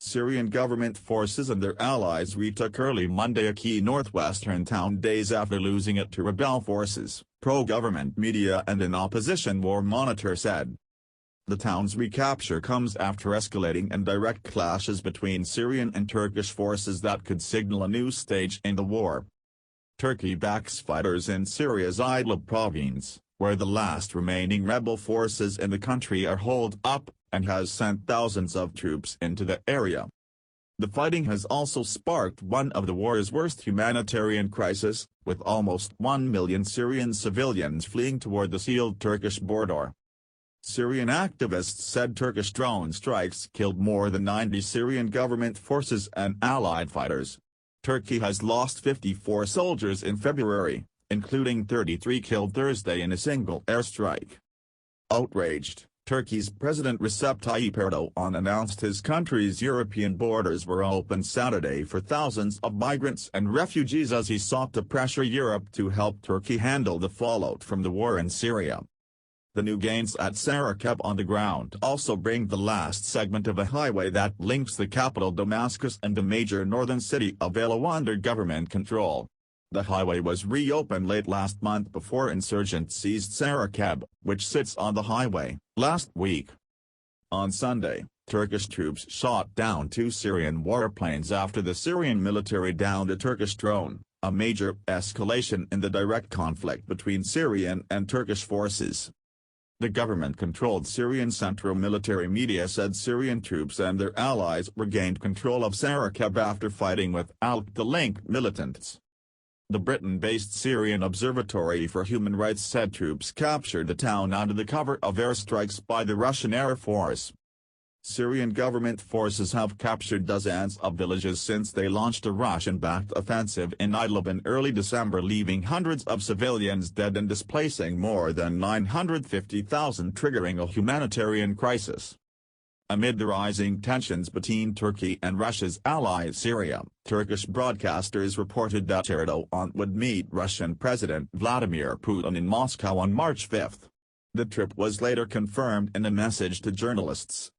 Syrian government forces and their allies retook early Monday a key northwestern town days after losing it to rebel forces, pro-government media and an opposition war monitor said. The town's recapture comes after escalating and direct clashes between Syrian and Turkish forces that could signal a new stage in the war. Turkey backs fighters in Syria's Idlib province, where the last remaining rebel forces in the country are holed up, and has sent thousands of troops into the area. The fighting has also sparked one of the war's worst humanitarian crises, with almost 1 million Syrian civilians fleeing toward the sealed Turkish border. Syrian activists said Turkish drone strikes killed more than 90 Syrian government forces and allied fighters. Turkey has lost 54 soldiers in February, including 33 killed Thursday in a single airstrike. Outraged, Turkey's President Recep Tayyip Erdogan announced his country's European borders were open Saturday for thousands of migrants and refugees as he sought to pressure Europe to help Turkey handle the fallout from the war in Syria. The new gains at Sarakeb on the ground also bring the last segment of a highway that links the capital Damascus and the major northern city of Aleppo under government control. The highway was reopened late last month before insurgents seized Sarakeb, which sits on the highway, last week. On Sunday, Turkish troops shot down 2 Syrian warplanes after the Syrian military downed a Turkish drone, a major escalation in the direct conflict between Syrian and Turkish forces. The government-controlled Syrian Central military media said Syrian troops and their allies regained control of Sarakeb after fighting with al-Qaeda-linked militants. The Britain-based Syrian Observatory for Human Rights said troops captured the town under the cover of airstrikes by the Russian Air Force. Syrian government forces have captured dozens of villages since they launched a Russian-backed offensive in Idlib in early December, leaving hundreds of civilians dead and displacing more than 950,000, triggering a humanitarian crisis. Amid the rising tensions between Turkey and Russia's ally Syria, Turkish broadcasters reported that Erdogan would meet Russian President Vladimir Putin in Moscow on March 5. The trip was later confirmed in a message to journalists.